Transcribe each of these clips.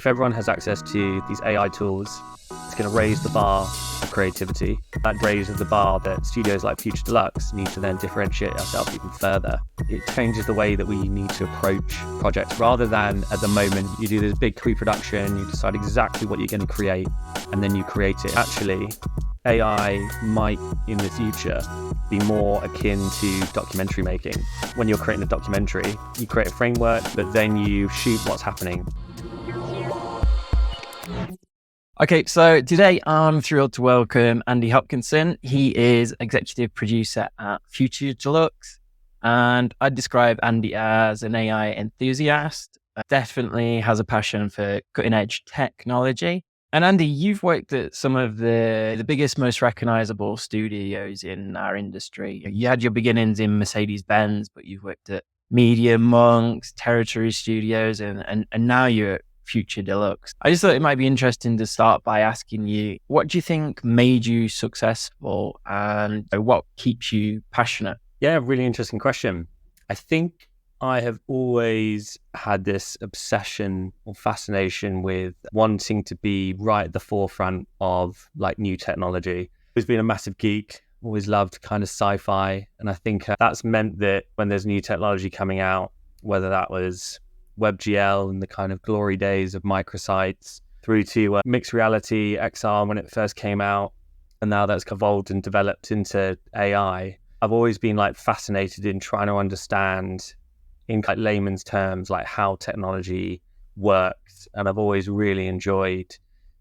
If everyone has access to these AI tools, it's going to raise the bar of creativity. That raises the bar that studios like Future Deluxe need to then differentiate ourselves even further. It changes the way that we need to approach projects. Rather than at the moment, you do this big pre-production, you decide exactly what you're going to create, and then you create it. Actually, AI might, in the future, be more akin to documentary making. When you're creating a documentary, you create a framework, but then you shoot what's happening. Okay, so today I'm thrilled to welcome Andy Hopkinson. He is executive producer at Future Deluxe, and I'd describe Andy as an AI enthusiast. Definitely has a passion for cutting edge technology. And Andy, you've worked at some of the biggest, most recognizable studios in our industry. You had your beginnings in Mercedes-Benz, but you've worked at Media Monks, Territory Studios, and now you're at Future Deluxe. I just thought it might be interesting to start by asking you, what do you think made you successful and what keeps you passionate? Yeah, really interesting question. I think I have always had this obsession or fascination with wanting to be right at the forefront of like new technology. Always been a massive geek, always loved kind of sci-fi. And I think that's meant that when there's new technology coming out, whether that was WebGL and the kind of glory days of microsites through to mixed reality XR when it first came out, and now that's evolved and developed into AI. I've always been like fascinated in trying to understand in like layman's terms like how technology works, and I've always really enjoyed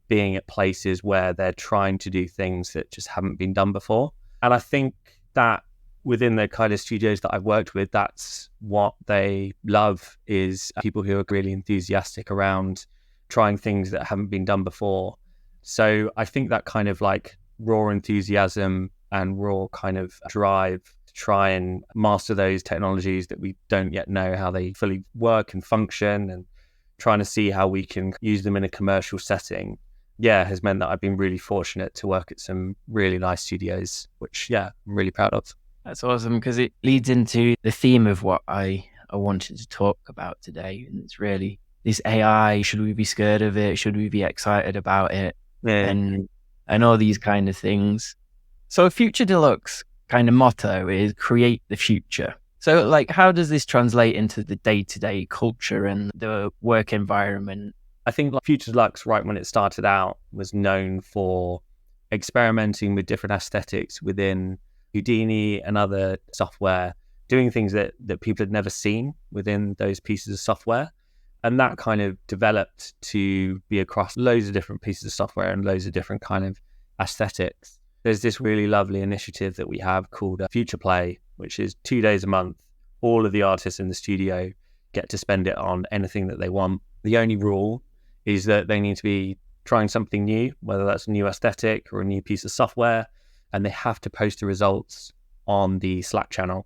being at places where they're trying to do things that just haven't been done before. And I think that within the kind of studios that I've worked with, that's what they love, is people who are really enthusiastic around trying things that haven't been done before. So I think that kind of like raw enthusiasm and raw kind of drive to try and master those technologies that we don't yet know how they fully work and function, and trying to see how we can use them in a commercial setting, has meant that I've been really fortunate to work at some really nice studios, which, I'm really proud of. That's awesome, because it leads into the theme of what I wanted to talk about today. And it's really this AI. Should we be scared of it? Should we be excited about it? Yeah. And all these kind of things. So Future Deluxe kind of motto is create the future. So like, how does this translate into the day-to-day culture and the work environment? I think like Future Deluxe, right when it started out, was known for experimenting with different aesthetics within Houdini and other software, doing things that people had never seen within those pieces of software. And that kind of developed to be across loads of different pieces of software and loads of different kind of aesthetics. There's this really lovely initiative that we have called Future Play, which is 2 days a month. All of the artists in the studio get to spend it on anything that they want. The only rule is that they need to be trying something new, whether that's a new aesthetic or a new piece of software, and they have to post the results on the Slack channel.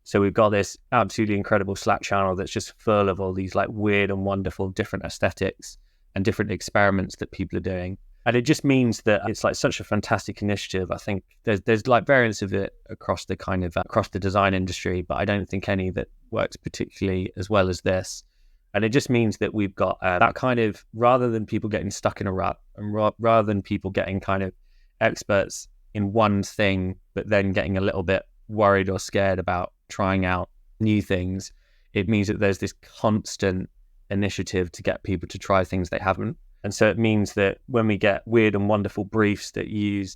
So we've got this absolutely incredible Slack channel that's just full of all these like weird and wonderful different aesthetics and different experiments that people are doing. And it just means that it's like such a fantastic initiative. I think there's like variants of it across the kind of across the design industry, but I don't think any that works particularly as well as this. And it just means that we've got that kind of, rather than people getting stuck in a rut, and rather than people getting kind of experts in one thing, but then getting a little bit worried or scared about trying out new things, it means that there's this constant initiative to get people to try things they haven't. And so it means that when we get weird and wonderful briefs that use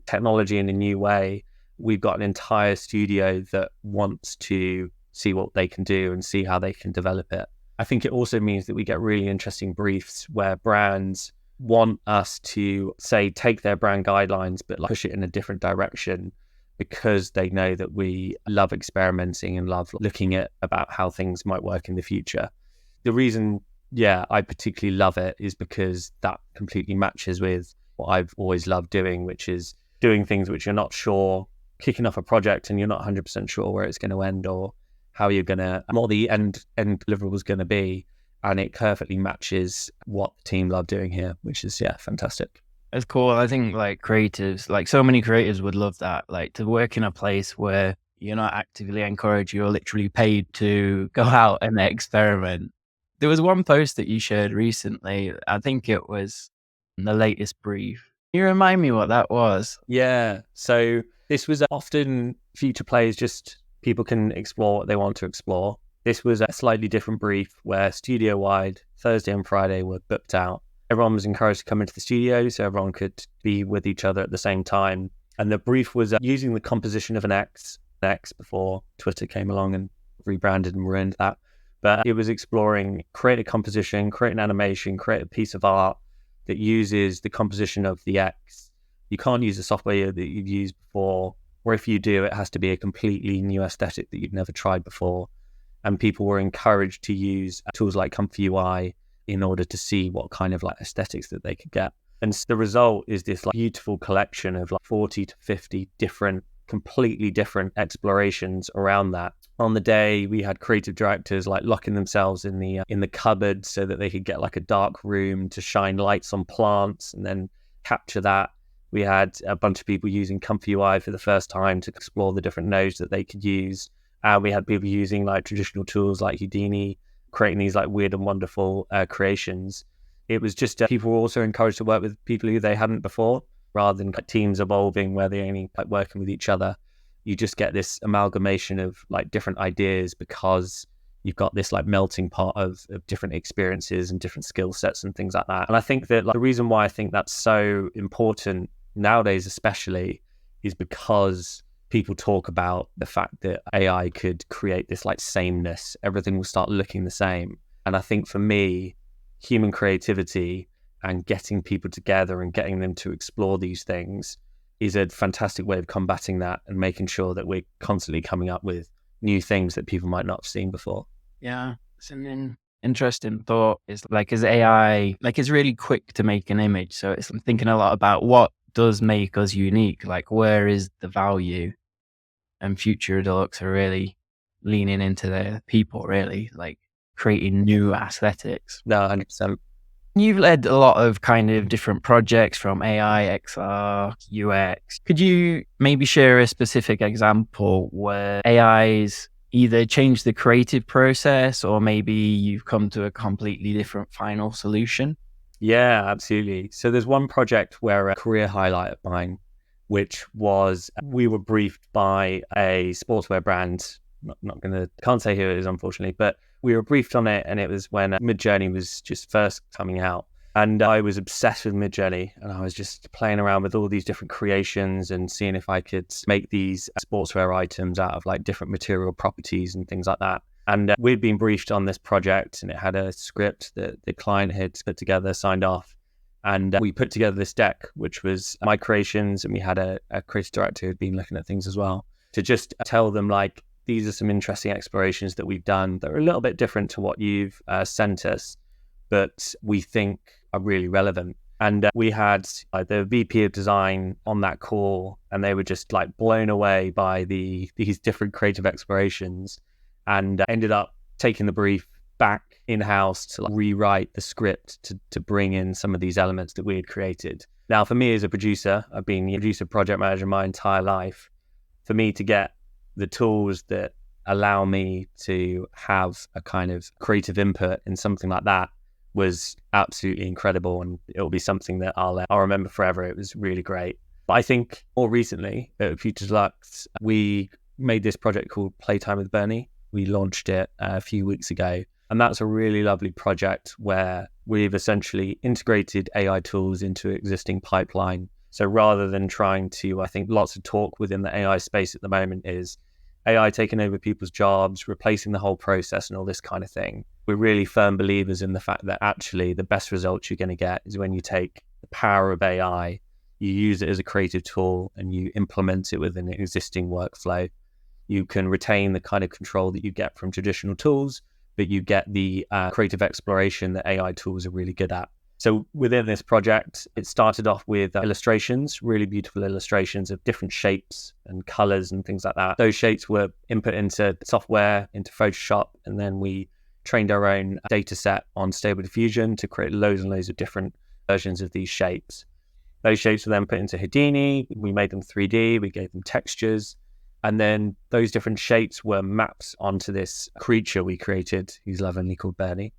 technology in a new way, we've got an entire studio that wants to see what they can do and see how they can develop it. I think it also means that we get really interesting briefs where brands want us to, say, take their brand guidelines, but like push it in a different direction, because they know that we love experimenting and love looking at about how things might work in the future. The reason, I particularly love it is because that completely matches with what I've always loved doing, which is doing things which you're not sure, kicking off a project and you're not 100% sure where it's going to end or how you're going to, what the end deliverable is going to be. And it perfectly matches what the team love doing here, which is, fantastic. It's cool. I think like creatives, like so many creators would love that, like to work in a place where you're not actively encouraged, you're literally paid to go out and experiment. There was one post that you shared recently. I think it was the latest brief. Can you remind me what that was? Yeah. So this was often future plays, just people can explore what they want to explore. This was a slightly different brief where studio-wide, Thursday and Friday were booked out. Everyone was encouraged to come into the studio so everyone could be with each other at the same time. And the brief was using the composition of an X before Twitter came along and rebranded and ruined that. But it was exploring, create a composition, create an animation, create a piece of art that uses the composition of the X. You can't use the software that you've used before, or if you do, it has to be a completely new aesthetic that you've never tried before. And people were encouraged to use tools like Comfy UI in order to see what kind of like aesthetics that they could get. And the result is this like beautiful collection of like 40 to 50 different, completely different explorations around that. On the day, we had creative directors like locking themselves in the cupboard so that they could get like a dark room to shine lights on plants and then capture that. We had a bunch of people using Comfy UI for the first time to explore the different nodes that they could use. We had people using like traditional tools like Houdini, creating these like weird and wonderful creations. It was just people were also encouraged to work with people who they hadn't before, rather than like, teams evolving where they're only like working with each other. You just get this amalgamation of like different ideas because you've got this like melting pot of different experiences and different skill sets and things like that. And I think that like, the reason why I think that's so important nowadays, especially, is because people talk about the fact that AI could create this like sameness. Everything will start looking the same. And I think for me, human creativity and getting people together and getting them to explore these things is a fantastic way of combating that and making sure that we're constantly coming up with new things that people might not have seen before. Yeah, it's an interesting thought. Is like, is AI, like, it's really quick to make an image. So I'm thinking a lot about what does make us unique, like where is the value? And Future Deluxe are really leaning into their people, really, like creating new aesthetics. No, 100%. You've led a lot of kind of different projects from AI, XR, UX. Could you maybe share a specific example where AI's either changed the creative process or maybe you've come to a completely different final solution? Yeah, absolutely. So there's one project where a career highlight of mine, which was we were briefed by a sportswear brand. Can't say who it is, unfortunately, but we were briefed on it, and it was when Midjourney was just first coming out. And I was obsessed with Midjourney, and I was just playing around with all these different creations and seeing if I could make these sportswear items out of like different material properties and things like that. And we'd been briefed on this project, and it had a script that the client had put together, signed off. And we put together this deck, which was my creations, and we had a creative director who'd been looking at things as well, to just tell them like, these are some interesting explorations that we've done that are a little bit different to what you've sent us, but we think are really relevant. And we had the VP of design on that call, and they were just like blown away by these different creative explorations, and ended up taking the brief back in-house to like, rewrite the script to bring in some of these elements that we had created. Now, for me as a producer, I've been a producer project manager my entire life. For me to get the tools that allow me to have a kind of creative input in something like that was absolutely incredible, and it'll be something that I'll remember forever. It was really great. But I think more recently at Future Deluxe, we made this project called Playtime with Bernie. We launched it a few weeks ago, and that's a really lovely project where we've essentially integrated AI tools into existing pipeline. So rather than trying to, I think lots of talk within the AI space at the moment is AI taking over people's jobs, replacing the whole process and all this kind of thing. We're really firm believers in the fact that actually the best results you're going to get is when you take the power of AI, you use it as a creative tool, and you implement it within an existing workflow. You can retain the kind of control that you get from traditional tools, but you get the creative exploration that AI tools are really good at. So within this project, it started off with illustrations, really beautiful illustrations of different shapes and colors and things like that. Those shapes were input into software, into Photoshop, and then we trained our own data set on Stable Diffusion to create loads and loads of different versions of these shapes. Those shapes were then put into Houdini. We made them 3D, we gave them textures, and then those different shapes were mapped onto this creature we created, who's lovingly called Bernie.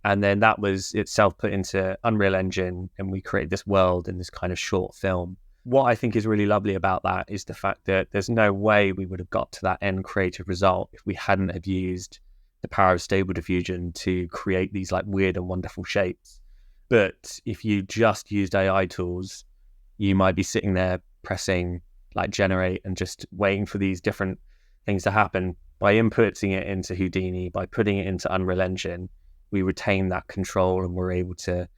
And then that was itself put into Unreal Engine, and we created this world in this kind of short film. What I think is really lovely about that is the fact that there's no way we would have got to that end creative result if we hadn't have used the power of Stable Diffusion to create these like weird and wonderful shapes. But if you just used AI tools, you might be sitting there pressing like generate and just waiting for these different things to happen. By inputting it into Houdini, by putting it into Unreal Engine, we retain that control, and we're able to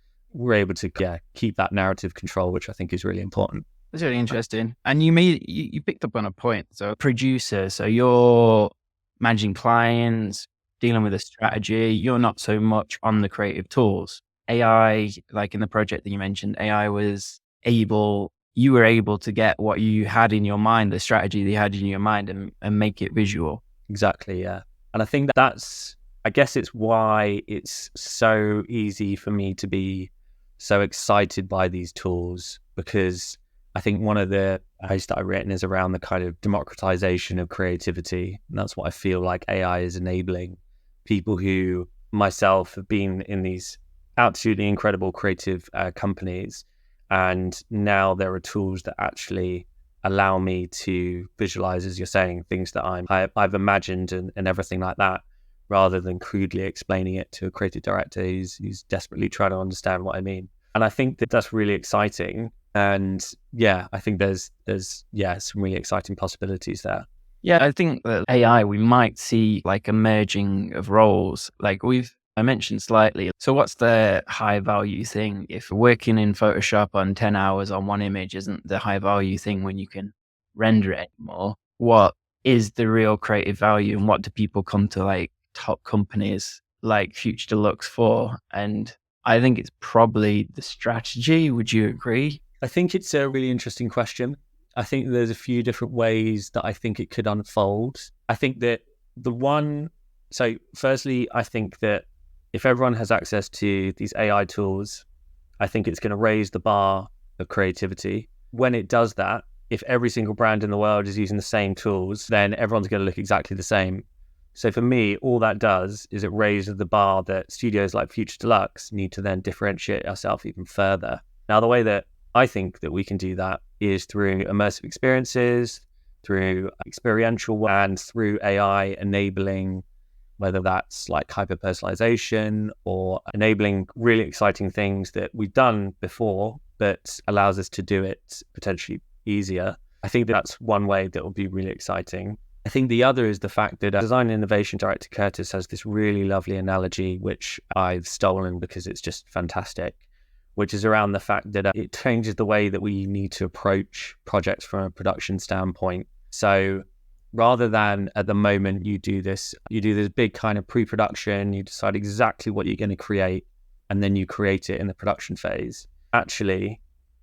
keep that narrative control, which I think is really important. That's really interesting. And you picked up on a point. So producer, so you're managing clients, dealing with a strategy, you're not so much on the creative tools. AI, like in the project that you mentioned, you were able to get what you had in your mind, the strategy that you had in your mind, and make it visual. Exactly, yeah. And I think I guess it's why it's so easy for me to be so excited by these tools, because I think one of the posts that I've written is around the kind of democratization of creativity. And that's what I feel like AI is enabling. People who, myself, have been in these absolutely incredible creative companies, and now there are tools that actually allow me to visualize, as you're saying, things that I've imagined and everything like that, rather than crudely explaining it to a creative director who's desperately trying to understand what I mean. And I think that that's really exciting. And yeah, I think there's some really exciting possibilities there. Yeah, I think that AI, we might see like a merging of roles. Like I mentioned slightly. So what's the high value thing? If working in Photoshop on 10 hours on one image isn't the high value thing when you can render it anymore, what is the real creative value, and what do people come to like top companies like Future Deluxe for? And I think it's probably the strategy. Would you agree? I think it's a really interesting question. I think there's a few different ways that I think it could unfold. I think that firstly, I think that if everyone has access to these AI tools, I think it's going to raise the bar of creativity. When it does that, if every single brand in the world is using the same tools, then everyone's going to look exactly the same. So for me, all that does is it raises the bar that studios like Future Deluxe need to then differentiate ourselves even further. Now, the way that I think that we can do that is through immersive experiences, through experiential, and through AI enabling, whether that's like hyper-personalization or enabling really exciting things that we've done before, but allows us to do it potentially easier. I think that's one way that will be really exciting. I think the other is the fact that design and innovation director Curtis has this really lovely analogy, which I've stolen because it's just fantastic, which is around the fact that it changes the way that we need to approach projects from a production standpoint. So rather than at the moment you do this big kind of pre-production, you decide exactly what you're going to create, and then you create it in the production phase. Actually,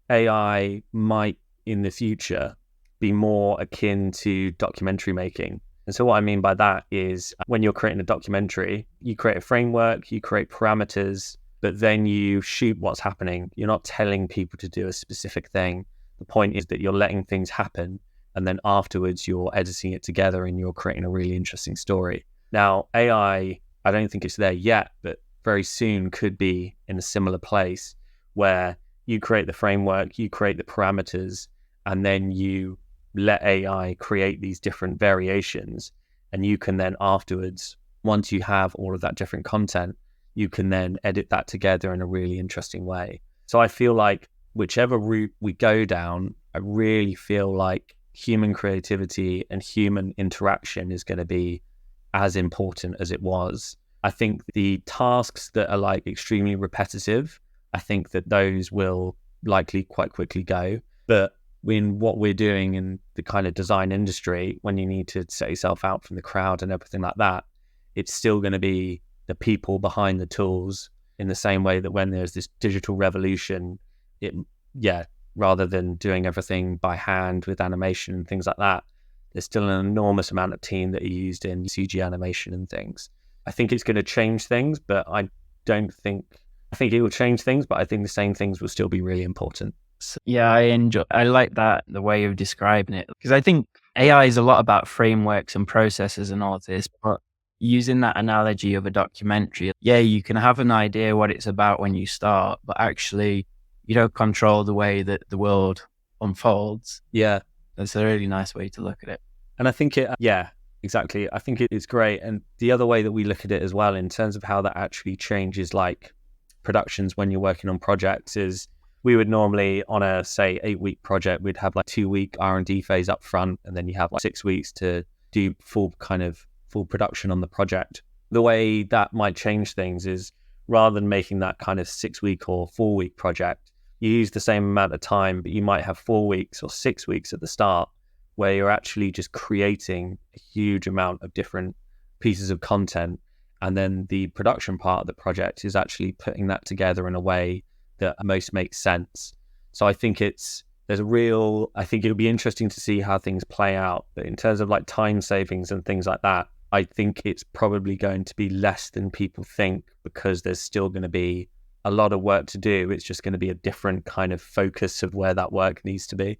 AI might in the future be more akin to documentary making. And so what I mean by that is when you're creating a documentary, you create a framework, you create parameters, but then you shoot what's happening. You're not telling people to do a specific thing. The point is that you're letting things happen, and then afterwards you're editing it together and you're creating a really interesting story. Now, AI, I don't think it's there yet, but very soon could be in a similar place where you create the framework, you create the parameters, and then you let AI create these different variations. And you can then afterwards, once you have all of that different content, you can then edit that together in a really interesting way. So I feel like whichever route we go down, I really feel like human creativity and human interaction is going to be as important as it was. I think the tasks that are like extremely repetitive, I think that those will likely quite quickly go. But in what we're doing in the kind of design industry, when you need to set yourself out from the crowd and everything like that, it's still going to be the people behind the tools, in the same way that when there's this digital revolution, rather than doing everything by hand with animation and things like that, there's still an enormous amount of team that are used in CG animation and things. I think it's going to change things, but I think it will change things, but I think the same things will still be really important. Yeah, I like that, the way of describing it, because I think AI is a lot about frameworks and processes and all of this, but using that analogy of a documentary, yeah, you can have an idea what it's about when you start, but actually you don't control the way that the world unfolds. Yeah. That's a really nice way to look at it. And I think yeah, exactly. I think it's great. And the other way that we look at it as well, in terms of how that actually changes like productions when you're working on projects, is we would normally on a, say, 8-week project, we'd have like 2-week R&D phase up front, and then you have like 6 weeks to do full production on the project. The way that might change things is, rather than making that kind of 6-week or 4-week project, you use the same amount of time, but you might have 4 weeks or 6 weeks at the start where you're actually just creating a huge amount of different pieces of content. And then the production part of the project is actually putting that together in a way that most makes sense. So I think I think it'll be interesting to see how things play out. But in terms of like time savings and things like that, I think it's probably going to be less than people think, because there's still going to be a lot of work to do. It's just going to be a different kind of focus of where that work needs to be.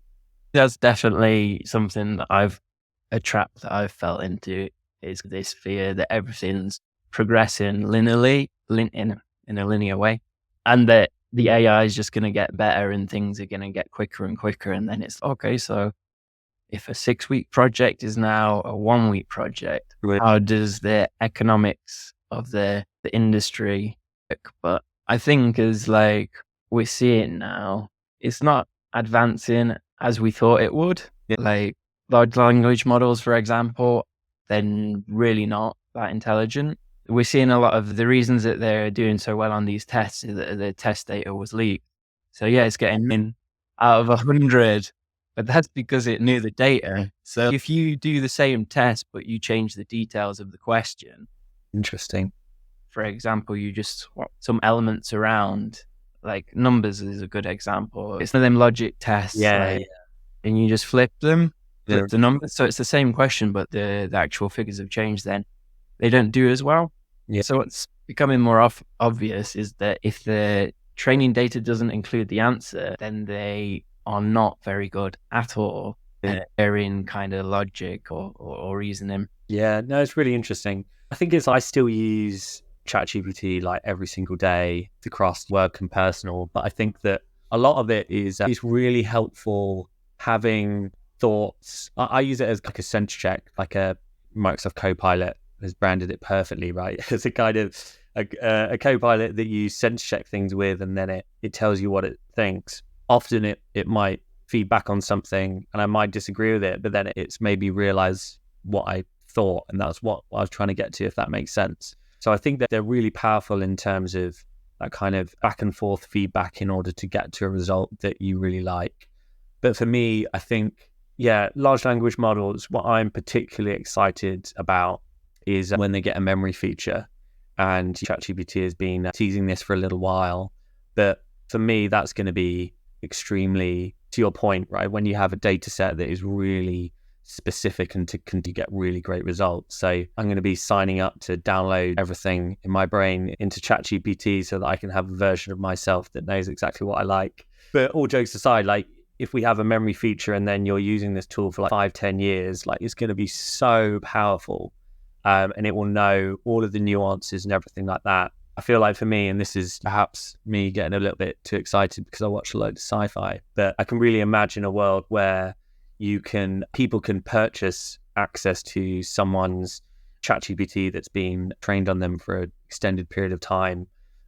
That's definitely something that a trap that I've fell into, is this fear that everything's progressing linearly, in a linear way, and that the AI is just going to get better and things are going to get quicker and quicker. And then it's okay, so if a 6-week project is now a 1-week project, Right. How does the economics of the industry work? But I think as like we're seeing now, it's not advancing as we thought it would. Yeah. Like large language models, for example, they're really not that intelligent. We're seeing a lot of the reasons that they're doing so well on these tests is that the test data was leaked. So yeah, it's getting in out of 100, but that's because it knew the data. So if you do the same test, but you change the details of the question. Interesting. For example, you just swap some elements around, like numbers is a good example. It's one of them logic tests, and you just flip the numbers. So it's the same question, but the actual figures have changed. Then they don't do as well. Yeah. So what's becoming more obvious is that if the training data doesn't include the answer, then they are not very good at all. Yeah. They're in kind of logic or reasoning. Yeah, no, it's really interesting. I think I still use ChatGPT like every single day across work and personal, but I think that a lot of it is it's really helpful having thoughts. I use it as like a sense check, like a Microsoft Copilot has branded it perfectly, right? It's a kind of a Copilot that you sense check things with, and then it tells you what it thinks. Often it might feed back on something and I might disagree with it, but then it's made me realize what I thought, and that's what I was trying to get to, if that makes sense. So I think that they're really powerful in terms of that kind of back and forth feedback in order to get to a result that you really like. But for me, I think, large language models, what I'm particularly excited about is when they get a memory feature. And ChatGPT has been teasing this for a little while. But for me, that's going to be extremely, to your point, right? When you have a data set that is really specific and can get really great results. So I'm going to be signing up to download everything in my brain into ChatGPT so that I can have a version of myself that knows exactly what I like. But all jokes aside, like if we have a memory feature and then you're using this tool for like 5-10 years, like it's going to be so powerful. And it will know all of the nuances and everything like that. I feel like for me, and this is perhaps me getting a little bit too excited because I watch a load of sci-fi, but I can really imagine a world where people can purchase access to someone's ChatGPT that's been trained on them for an extended period of time,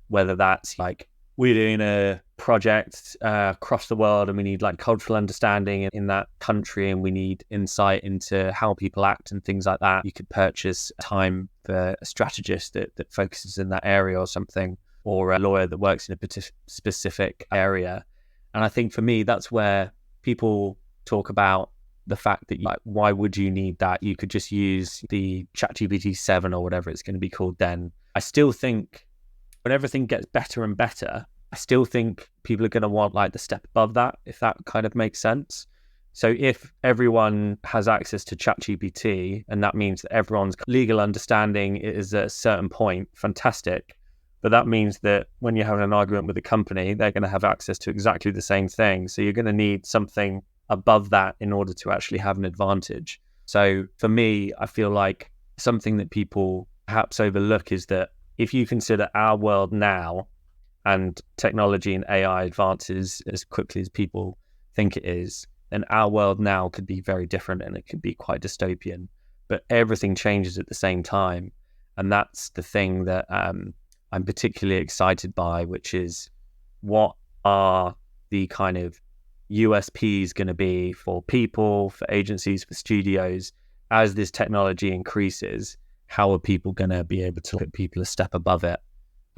whether that's like we're doing a project across the world and we need like cultural understanding in that country and we need insight into how people act and things like that. You could purchase time for a strategist that focuses in that area or something, or a lawyer that works in a specific area. And I think for me, that's where people talk about the fact that like, why would you need that? You could just use the ChatGPT 7 or whatever it's going to be called then. I still think when everything gets better and better, I still think people are going to want like the step above that, if that kind of makes sense. So if everyone has access to ChatGPT and that means that everyone's legal understanding is at a certain point, fantastic. But that means that when you're having an argument with a company, they're going to have access to exactly the same thing. So you're going to need something above that in order to actually have an advantage. So for me, I feel like something that people perhaps overlook is that if you consider our world now and technology and AI advances as quickly as people think it is, then our world now could be very different and it could be quite dystopian. But everything changes at the same time. And that's the thing that I'm particularly excited by, which is what are the kind of USPs going to be for people, for agencies, for studios as this technology increases? How are people going to be able to put people a step above it?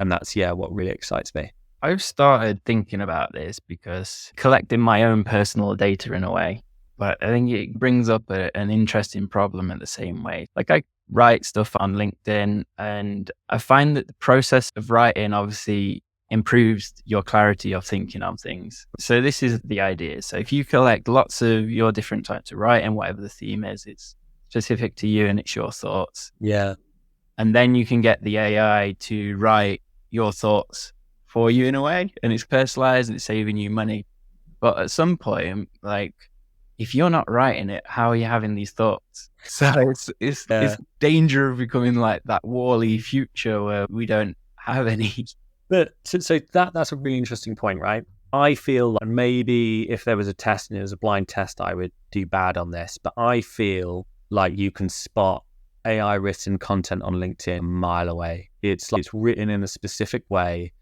And that's, what really excites me. I've started thinking about this because collecting my own personal data in a way, but I think it brings up an interesting problem in the same way. Like I write stuff on LinkedIn and I find that the process of writing obviously improves your clarity of thinking on things. So this is the idea. So if you collect lots of your different types of writing, whatever the theme is, it's specific to you and it's your thoughts. Yeah. And then you can get the AI to write your thoughts for you in a way, and it's personalized and it's saving you money. But at some point, like if you're not writing it, how are you having these thoughts? So it's danger of becoming like that Wall-E future where we don't have any. But so that's a really interesting point, right? I feel like maybe if there was a test and it was a blind test, I would do bad on this. But I feel like you can spot AI written content on LinkedIn a mile away. It's like it's written in a specific way,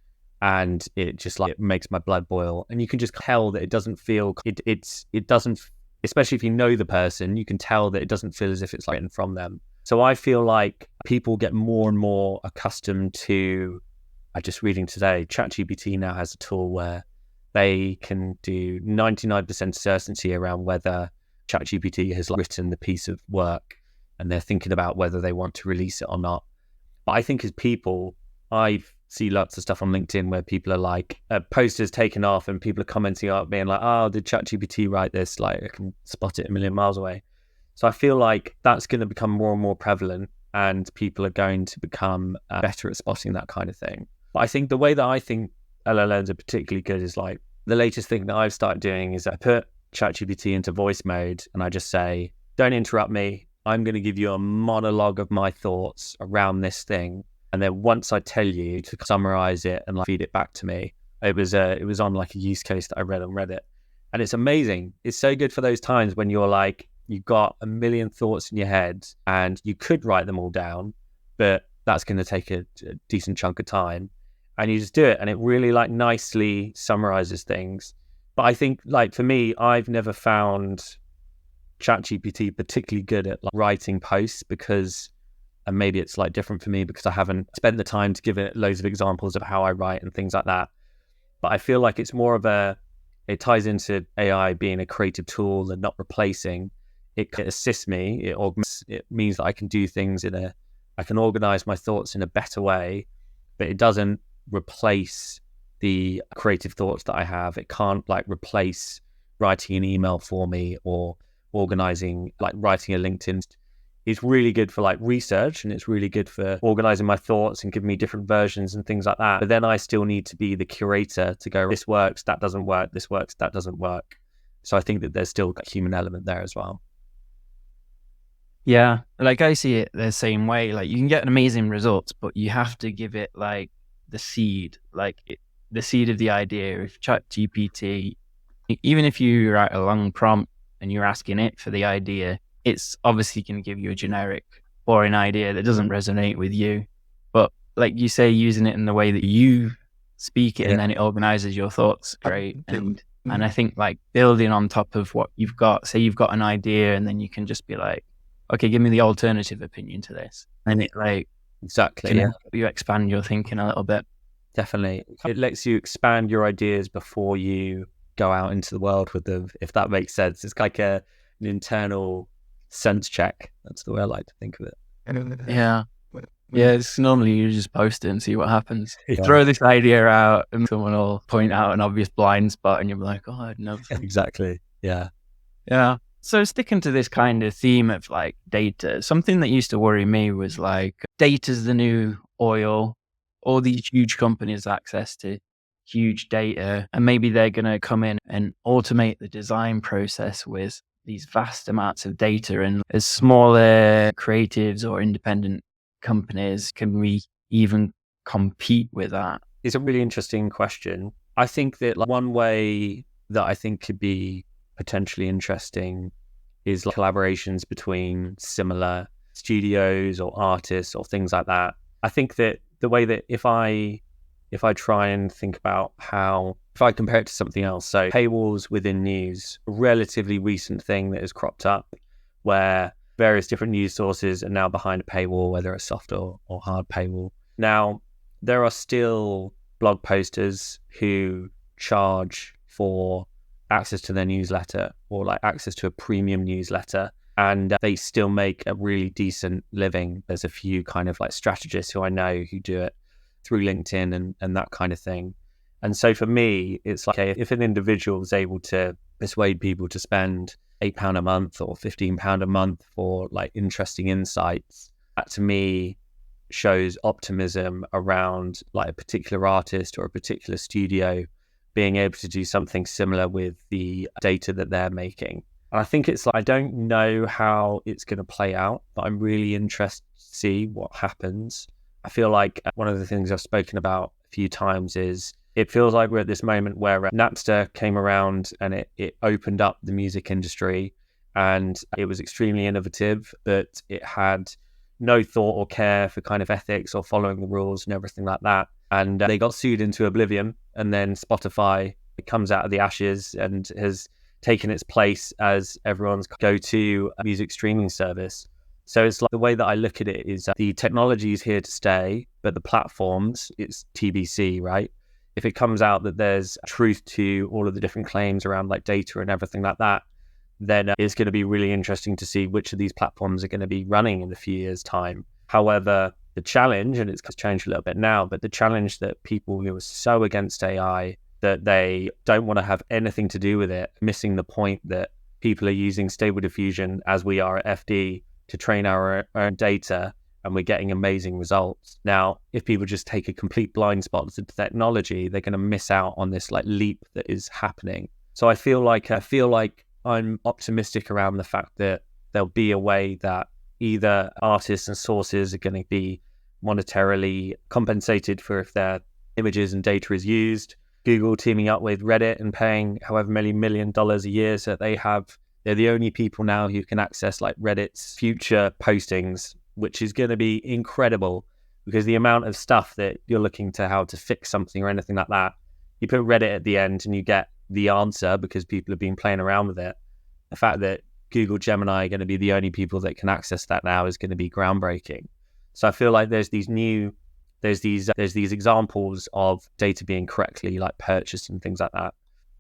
and it just like it makes my blood boil. And you can just tell that it doesn't feel it doesn't, especially if you know the person, you can tell that it doesn't feel as if it's written from them. So I feel like people get more and more accustomed to. I just reading today, ChatGPT now has a tool where they can do 99% certainty around whether ChatGPT has written the piece of work, and they're thinking about whether they want to release it or not. But I think as people, I see lots of stuff on LinkedIn where people are like, posters taken off and people are commenting up being like, oh, did ChatGPT write this? Like I can spot it a million miles away. So I feel like that's going to become more and more prevalent and people are going to become better at spotting that kind of thing. But I think the way that I think LLMs are particularly good is like the latest thing that I've started doing is I put ChatGPT into voice mode and I just say, don't interrupt me. I'm going to give you a monologue of my thoughts around this thing. And then once I tell you to summarize it and like feed it back to me, it was on like a use case that I read on Reddit. And it's amazing. It's so good for those times when you're like, you've got a million thoughts in your head and you could write them all down, but that's going to take a decent chunk of time. And you just do it, and it really like nicely summarizes things. But I think like for me, I've never found ChatGPT particularly good at like writing posts because, and maybe it's like different for me because I haven't spent the time to give it loads of examples of how I write and things like that. But I feel like it's more of it ties into AI being a creative tool and not replacing. It assists me. It augments. It means that I can do things I can organize my thoughts in a better way, but it doesn't replace the creative thoughts that I have. It can't like replace writing an email for me or organizing, like writing a LinkedIn. It's really good for like research and it's really good for organizing my thoughts and giving me different versions and things like that. But then I still need to be the curator to go, this works, that doesn't work, this works, that doesn't work. So I think that there's still a human element there as well. Yeah, like I see it the same way. Like you can get amazing results, but you have to give it like the seed, the seed of the idea. If ChatGPT, even if you write a long prompt and you're asking it for the idea, it's obviously going to give you a generic, boring idea that doesn't resonate with you. But like you say, using it in the way that you speak it and then it organizes your thoughts, great. And I think like building on top of what you've got, say you've got an idea and then you can just be like, okay, give me the alternative opinion to this. And it like, exactly, can help you expand your thinking a little bit. Definitely. It lets you expand your ideas before you go out into the world with them, if that makes sense. It's like an internal sense check. That's the way I like to think of it. Yeah. Yeah, it's normally you just post it and see what happens. Yeah. Throw this idea out and someone will point out an obvious blind spot and you'll be like, oh, I'd know. Exactly. Yeah. Yeah. So sticking to this kind of theme of like data, something that used to worry me was like data's the new oil. All these huge companies access to huge data, and maybe they're going to come in and automate the design process with these vast amounts of data. And as smaller creatives or independent companies? Can we even compete with that? It's a really interesting question. I think that one way that I think could be potentially interesting is collaborations between similar studios or artists or things like that. I think that the way that if I try and think about if I compare it to something else, so paywalls within news, a relatively recent thing that has cropped up where various different news sources are now behind a paywall, whether a soft or hard paywall. Now, there are still blog posters who charge for access to their newsletter or access to a premium newsletter, and they still make a really decent living. There's a few kind of strategists who I know who do it through LinkedIn and that kind of thing. And so for me, it's if an individual is able to persuade people to spend £8 a month or £15 a month for interesting insights, that to me shows optimism around a particular artist or a particular studio being able to do something similar with the data that they're making. And I think it's I don't know how it's going to play out, but I'm really interested to see what happens. I feel like one of the things I've spoken about a few times is it feels like we're at this moment where Napster came around and it opened up the music industry, and it was extremely innovative, but it had no thought or care for kind of ethics or following the rules and everything like that. And they got sued into oblivion. And then Spotify comes out of the ashes and has taken its place as everyone's go-to music streaming service. So it's the way that I look at it is the technology is here to stay, but the platforms, it's TBC, right? If it comes out that there's truth to all of the different claims around data and everything like that, then it's going to be really interesting to see which of these platforms are going to be running in a few years' time. However, the challenge, and it's changed a little bit now, but the challenge that people who are so against AI that they don't want to have anything to do with it, missing the point that people are using Stable Diffusion as we are at FD to train our own data, and we're getting amazing results. Now, if people just take a complete blind spot to the technology, they're going to miss out on this leap that is happening. So I feel like I'm optimistic around the fact that there'll be a way that either artists and sources are going to be monetarily compensated for if their images and data is used. Google teaming up with Reddit and paying however many $1 million a year so that they're the only people now who can access Reddit's future postings, which is going to be incredible because the amount of stuff that you're looking to how to fix something or anything like that, you put Reddit at the end and you get the answer because people have been playing around with it. The fact that Google Gemini are going to be the only people that can access that now is going to be groundbreaking. So I feel like there's these examples of data being correctly purchased and things like that.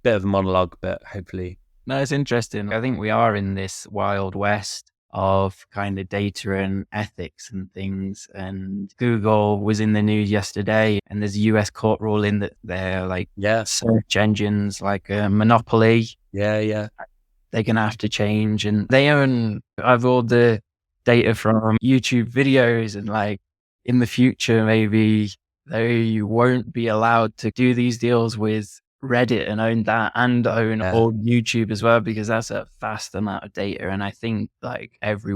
Bit of a monologue, but hopefully. No, it's interesting. I think we are in this wild west of kind of data and ethics and things. And Google was in the news yesterday, and there's a US court ruling that they're search engines a monopoly. Yeah. They're going to have to change, and they have all the data from YouTube videos, and in the future, maybe they won't be allowed to do these deals with Reddit and own that and own all YouTube as well, because that's a vast amount of data. And I think every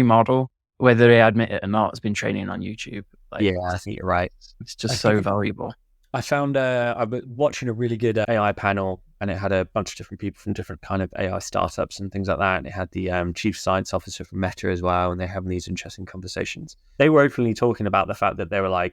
model, whether they admit it or not, has been training on YouTube. I think you're right. It's just so valuable. I found I was watching a really good AI panel, and it had a bunch of different people from different kind of AI startups and things like that. And it had the chief science officer from Meta as well, and they're having these interesting conversations. They were openly talking about the fact that they were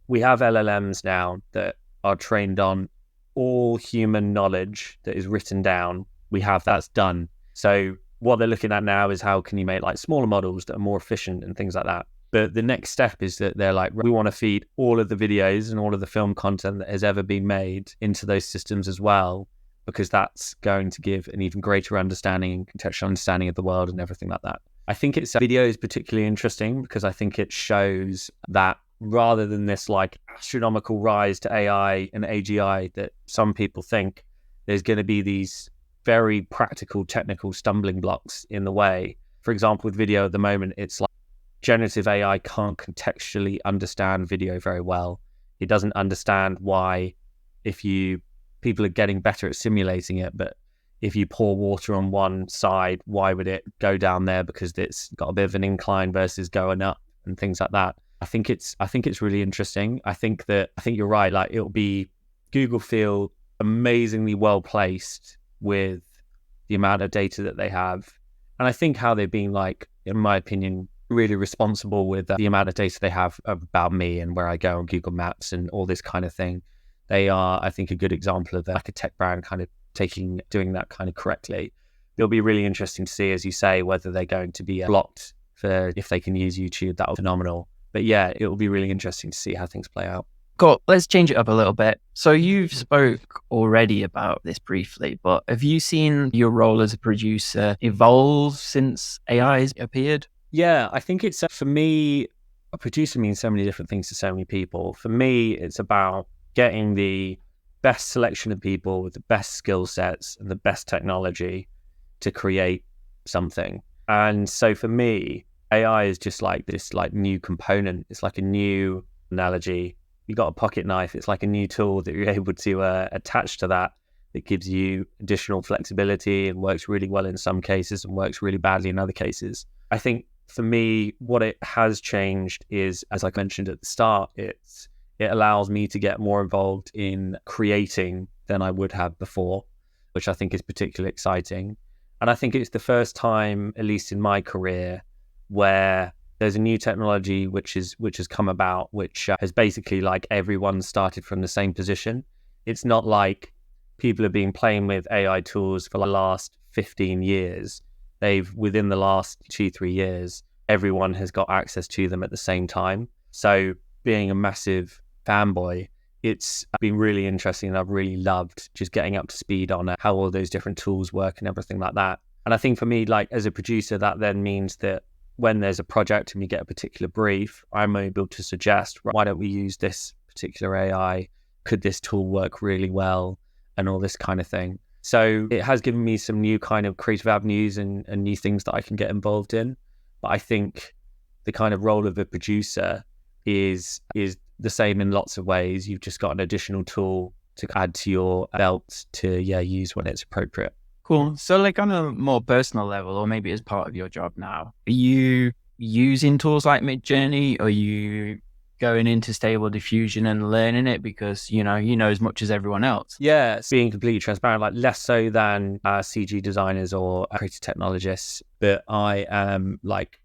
we have LLMs now that are trained on all human knowledge that is written down. That's done. So what they're looking at now is how can you make smaller models that are more efficient and things like that. But the next step is that they're we want to feed all of the videos and all of the film content that has ever been made into those systems as well, because that's going to give an even greater understanding and contextual understanding of the world and everything like that. I think video is particularly interesting because I think it shows that rather than this astronomical rise to AI and AGI that some people think, there's going to be these very practical technical stumbling blocks in the way. For example, with video at the moment, it's generative AI can't contextually understand video very well. It doesn't understand why people are getting better at simulating it, but if you pour water on one side, why would it go down there because it's got a bit of an incline versus going up? and things like that. I think it's really interesting. I think you're right. Like, it'll be Google feel amazingly well placed with the amount of data that they have. And I think how they've been, like, in my opinion, really responsible with the amount of data they have about me and where I go on Google Maps and all this kind of thing. They are, I think, a good example of like a tech brand kind of doing that kind of correctly. It'll be really interesting to see, as you say, whether they're going to be blocked for if they can use YouTube. That'll be phenomenal. But yeah, it will be really interesting to see how things play out. Cool. Let's change it up a little bit. So you've spoke already about this briefly, but have you seen your role as a producer evolve since AI has appeared? Yeah, I think it's, for me, a producer means so many different things to so many people. For me, it's about getting the best selection of people with the best skill sets and the best technology to create something. And so for me, AI is just like this like new component. It's like a new analogy. You got a pocket knife. It's like a new tool that you're able to attach to that gives you additional flexibility and works really well in some cases and works really badly in other cases. I think for me, what it has changed is, as I mentioned at the start, it allows me to get more involved in creating than I would have before, which I think is particularly exciting. And I think it's the first time, at least in my career, where there's a new technology which has come about, which has basically, like, everyone started from the same position. It's not like people have been playing with AI tools for the last 15 years. Within the last 2-3 years, everyone has got access to them at the same time. So being a massive fanboy, it's been really interesting, and I've really loved just getting up to speed on how all those different tools work and everything like that. And I think for me, like, as a producer, that then means that when there's a project and we get a particular brief, I'm able to suggest, why don't we use this particular AI? Could this tool work really well? And all this kind of thing. So it has given me some new kind of creative avenues and new things that I can get involved in. But I think the kind of role of a producer is the same in lots of ways. You've just got an additional tool to add to your belt to use when it's appropriate. Cool. So, like, on a more personal level, or maybe as part of your job now, are you using tools like Midjourney? Are you going into Stable Diffusion and learning it because you know as much as everyone else? Yeah, being completely transparent, like, less so than CG designers or creative technologists, but I am, like,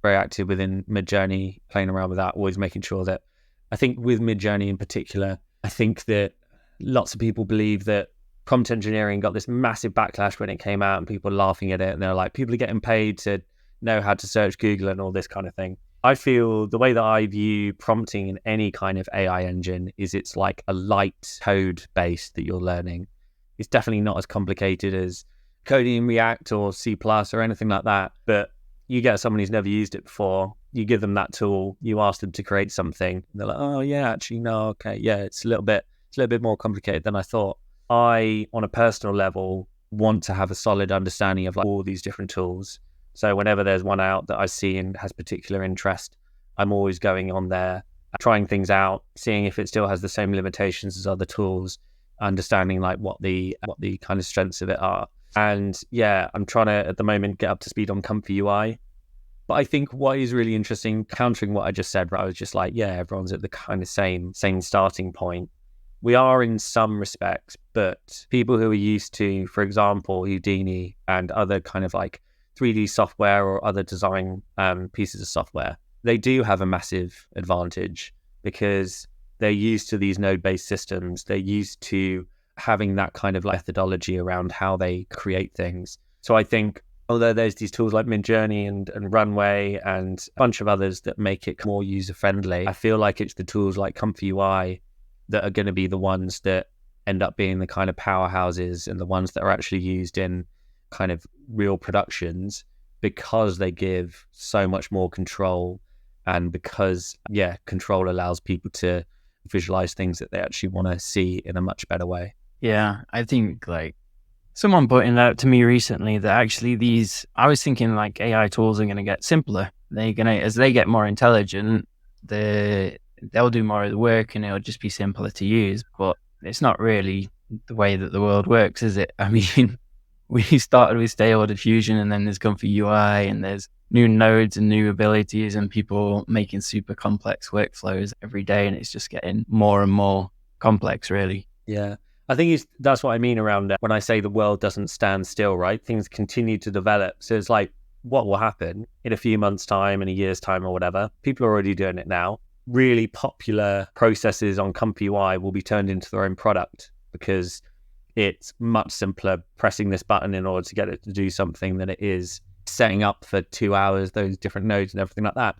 very active within Midjourney, playing around with that, always making sure that, I think with Midjourney in particular, I think that lots of people believe that prompt engineering got this massive backlash when it came out, and people laughing at it, and they're like, people are getting paid to know how to search Google and all this kind of thing. I feel the way that I view prompting in any kind of AI engine is it's like a light code base that you're learning. It's definitely not as complicated as coding in React or C+ or anything like that. But you get someone who's never used it before, you give them that tool, you ask them to create something, and they're like, oh yeah, actually, no, okay, yeah, it's a little bit more complicated than I thought. I, on a personal level, want to have a solid understanding of, like, all these different tools. So whenever there's one out that I see and has particular interest, I'm always going on there, trying things out, seeing if it still has the same limitations as other tools, understanding, like, what the kind of strengths of it are. And yeah, I'm trying to, at the moment, get up to speed on Comfy UI. But I think what is really interesting, countering what I just said, where I was just like, yeah, everyone's at the kind of same starting point. We are in some respects, but people who are used to, for example, Houdini and other kind of like 3D software or other design pieces of software, they do have a massive advantage because they're used to these node-based systems. They're used to having that kind of methodology around how they create things. So I think, although there's these tools like Midjourney and Runway and a bunch of others that make it more user-friendly, I feel like it's the tools like Comfy UI that are going to be the ones that end up being the kind of powerhouses and the ones that are actually used in kind of real productions, because they give so much more control, and because control allows people to visualize things that they actually want to see in a much better way. Yeah, I think, like, someone pointed out to me recently that actually I was thinking, like, AI tools are going to get simpler. As they get more intelligent, they'll do more of the work and it'll just be simpler to use. But it's not really the way that the world works, is it? I mean, we started with Stable Diffusion, and then there's Comfy UI, and there's new nodes and new abilities and people making super complex workflows every day. And it's just getting more and more complex, really. Yeah. I think that's what I mean around when I say the world doesn't stand still, right? Things continue to develop. So it's like, what will happen in a few months' time, in a year's time or whatever? People are already doing it now. Really popular processes on company Y will be turned into their own product because it's much simpler pressing this button in order to get it to do something than it is setting up for 2 hours, those different nodes and everything like that.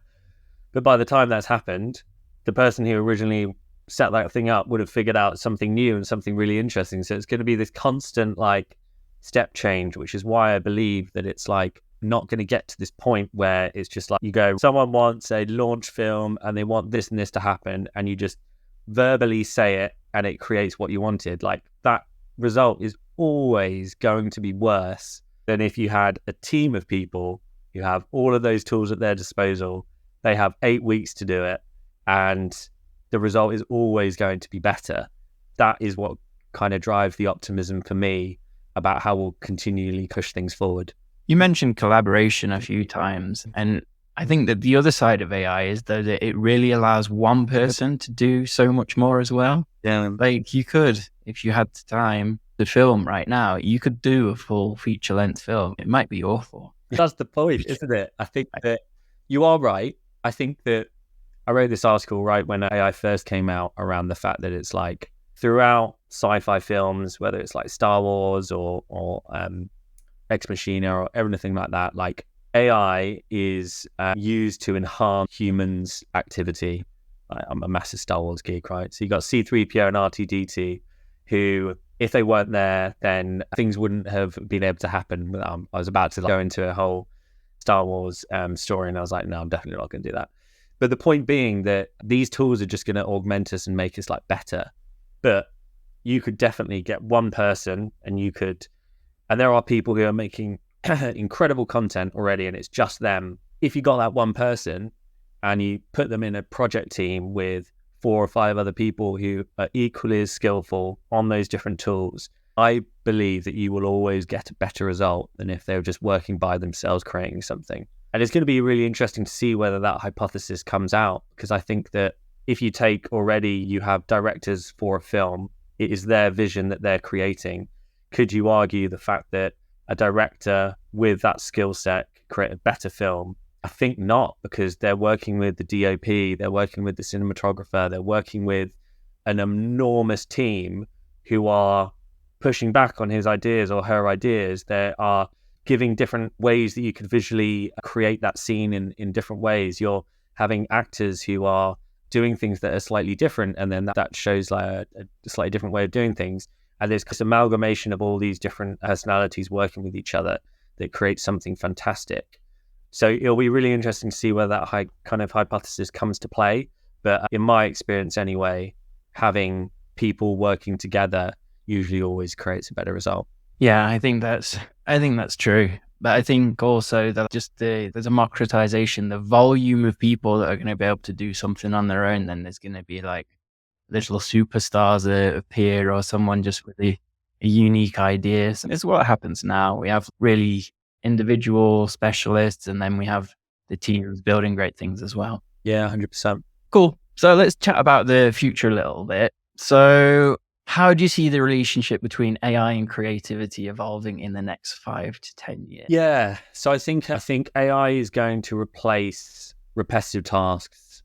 But by the time that's happened, the person who originally set that thing up would have figured out something new and something really interesting. So it's going to be this constant like step change, which is why I believe that it's like not going to get to this point where it's just like you go, someone wants a launch film and they want this and this to happen, and you just verbally say it and it creates what you wanted. Like that result is always going to be worse than if you had a team of people who have all of those tools at their disposal. They have 8 weeks to do it, and the result is always going to be better. That is what kind of drives the optimism for me about how we'll continually push things forward. You mentioned collaboration a few times, and I think that the other side of AI is that it really allows one person to do so much more as well. Yeah. Like you could, if you had the time to film right now, you could do a full feature-length film. It might be awful. That's the point, isn't it? I think that you are right. I think that I wrote this article right when AI first came out around the fact that it's like throughout sci-fi films, whether it's like Star Wars or Ex Machina or everything like that, like AI is used to enhance humans' activity. I'm a massive Star Wars geek, right? So you got C-3PO and R2-D2 who, if they weren't there, then things wouldn't have been able to happen. I was about to go into a whole Star Wars story, and I was like, no, I'm definitely not going to do that. But the point being that these tools are just going to augment us and make us like better. But you could definitely get one person and there are people who are making incredible content already and it's just them. If you got that one person and you put them in a project team with 4 or 5 other people who are equally as skillful on those different tools, I believe that you will always get a better result than if they were just working by themselves creating something. And it's going to be really interesting to see whether that hypothesis comes out, because I think that if you take already, you have directors for a film, it is their vision that they're creating. Could you argue the fact that a director with that skill set could create a better film? I think not, because they're working with the DOP, they're working with the cinematographer, they're working with an enormous team who are pushing back on his ideas or her ideas. They are giving different ways that you could visually create that scene in different ways. You're having actors who are doing things that are slightly different, and then that shows like a slightly different way of doing things. And there's this amalgamation of all these different personalities working with each other that creates something fantastic. So it'll be really interesting to see whether that kind of hypothesis comes to play. But in my experience anyway, having people working together usually always creates a better result. Yeah, I think that's true. But I think also that just the democratization, the volume of people that are going to be able to do something on their own, then there's going to be like little superstars that appear or someone just with a unique idea. So it's what happens now. We have really individual specialists, and then we have the teams building great things as well. Yeah, 100%. Cool. So let's chat about the future a little bit. So how do you see the relationship between AI and creativity evolving in the next 5 to 10 years? Yeah. So I think AI is going to replace repetitive tasks.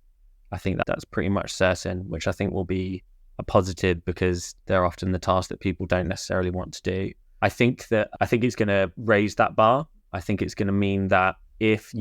I think that's pretty much certain, which I think will be a positive because they're often the tasks that people don't necessarily want to do. I think it's going to raise that bar. I think it's going to mean that if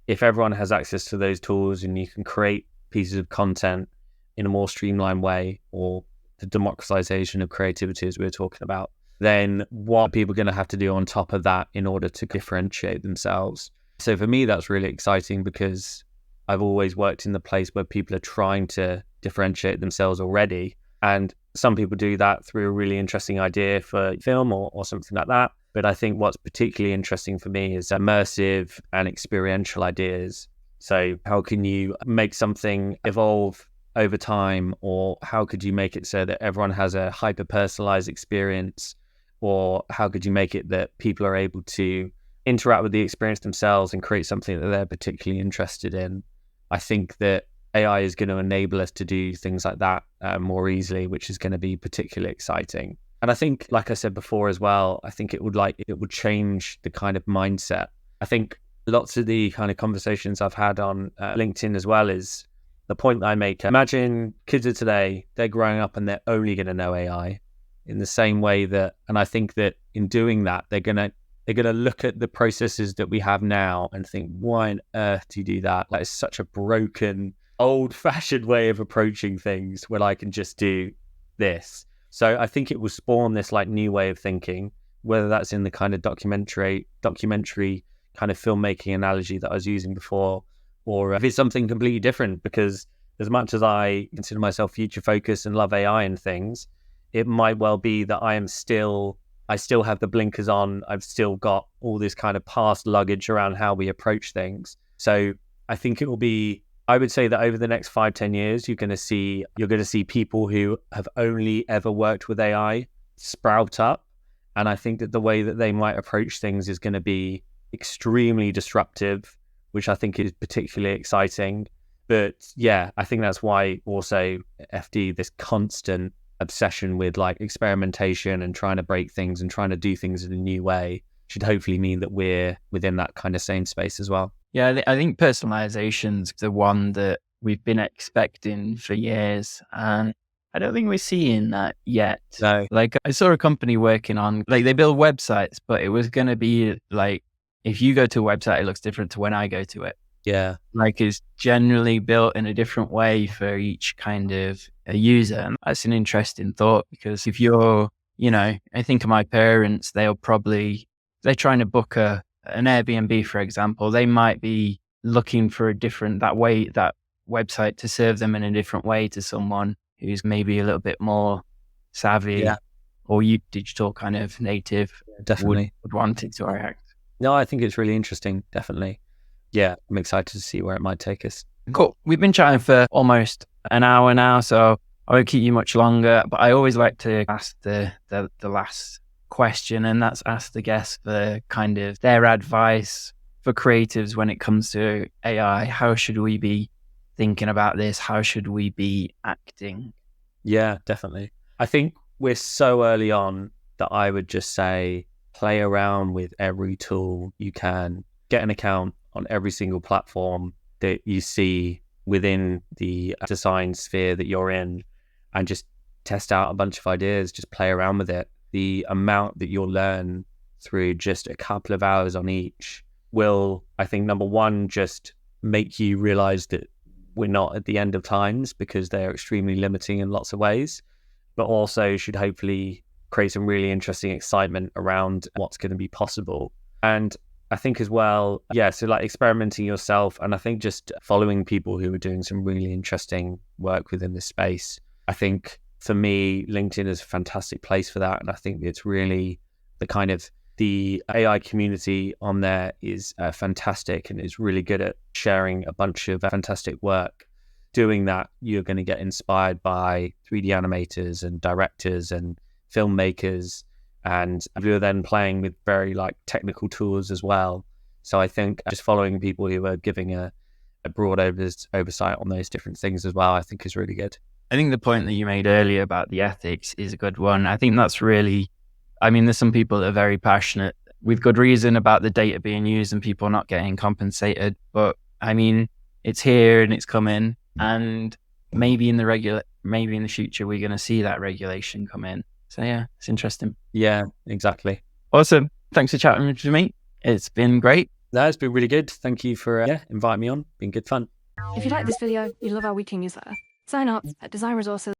everyone has access to those tools and you can create pieces of content in a more streamlined way, or the democratization of creativity as we were talking about, then what are people going to have to do on top of that in order to differentiate themselves? So for me, that's really exciting because I've always worked in the place where people are trying to differentiate themselves already. And some people do that through a really interesting idea for film or something like that. But I think what's particularly interesting for me is immersive and experiential ideas. So how can you make something evolve over time, or how could you make it so that everyone has a hyper personalized experience, or how could you make it that people are able to interact with the experience themselves and create something that they're particularly interested in. I think that AI is going to enable us to do things like that more easily, which is going to be particularly exciting. And I think, like I said before as well, I think it would change the kind of mindset. I think lots of the kind of conversations I've had on LinkedIn as well is the point that I make. Imagine kids of today, they're growing up and they're only going to know AI in the same way that, and I think that in doing that, they're going to look at the processes that we have now and think, why on earth do you do that? That is such a broken, old-fashioned way of approaching things when I can just do this. So I think it will spawn this like new way of thinking, whether that's in the kind of documentary kind of filmmaking analogy that I was using before, or if it's something completely different, because as much as I consider myself future focused and love AI and things, it might well be that I still have the blinkers on. I've still got all this kind of past luggage around how we approach things. So I think I would say that over the next 5-10 years, you're going to see people who have only ever worked with AI sprout up. And I think that the way that they might approach things is going to be extremely disruptive, which I think is particularly exciting. But yeah, I think that's why also FD, this constant obsession with like experimentation and trying to break things and trying to do things in a new way should hopefully mean that we're within that kind of same space as well. Yeah, I think personalization's the one that we've been expecting for years, and I don't think we're seeing that yet. No. Like I saw a company working on, like they build websites, but it was going to be like, if you go to a website, it looks different to when I go to it. Yeah. Like it's generally built in a different way for each kind of a user. And that's an interesting thought, because if you're, I think of my parents, they're trying to book an Airbnb, for example. They might be looking for that website to serve them in a different way to someone who's maybe a little bit more savvy or digital kind of native. Definitely would want it to react. No, I think it's really interesting. Definitely. Yeah, I'm excited to see where it might take us. Cool. We've been chatting for almost an hour now, so I won't keep you much longer, but I always like to ask the last question, and that's ask the guests for kind of their advice for creatives when it comes to AI. How should we be thinking about this? How should we be acting? Yeah, definitely. I think we're so early on that I would just say play around with every tool you can. Get an account on every single platform that you see within the design sphere that you're in, and just test out a bunch of ideas, just play around with it. The amount that you'll learn through just a couple of hours on each will, I think, number one, just make you realize that we're not at the end of times, because they're extremely limiting in lots of ways, but also should hopefully create some really interesting excitement around what's going to be possible. And I think as well, so like experimenting yourself, and I think just following people who are doing some really interesting work within this space. I think for me, LinkedIn is a fantastic place for that. And I think it's really the AI community on there is fantastic and is really good at sharing a bunch of fantastic work. Doing that, you're going to get inspired by 3D animators and directors and filmmakers, and you're then playing with very like technical tools as well. So I think just following people who are giving a broad oversight on those different things as well, I think is really good. I think the point that you made earlier about the ethics is a good one. I think that's really, there's some people that are very passionate with good reason about the data being used and people not getting compensated. But it's here and it's coming, and maybe in the future, we're going to see that regulation come in. So yeah, it's interesting. Yeah, exactly. Awesome. Thanks for chatting with me. It's been great. No, it's been really good. Thank you for inviting me on. Been good fun. If you like this video, you love our weekly newsletter, sign up at Design Resources.